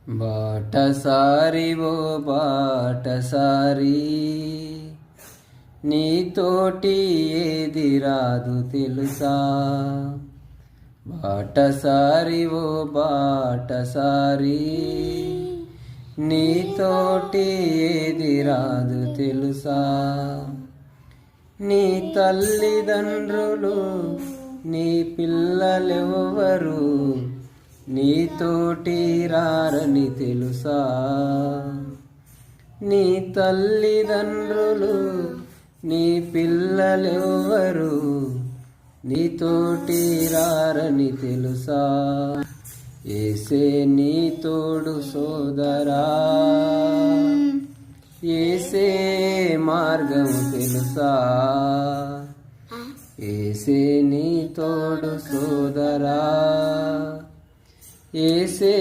బాటసారి ఓ బాటసారి, నీతోటి ఏది రాదు తెలుసా. బాటసారి ఓ బాటసారి, నీతోటి ఏది రాదు తెలుసా. నీ తల్లిదండ్రులు నీ పిల్లలెవ్వరు నీతోటి రారని తెలుసా. నీ తల్లిదండ్రులు నీ పిల్లలెవ్వరు నీతోటి రారని తెలుసా. యేసే నీ తోడు సోదరా, యేసే మార్గము తెలుసా. యేసే నీ తోడు సోదరా, యేసే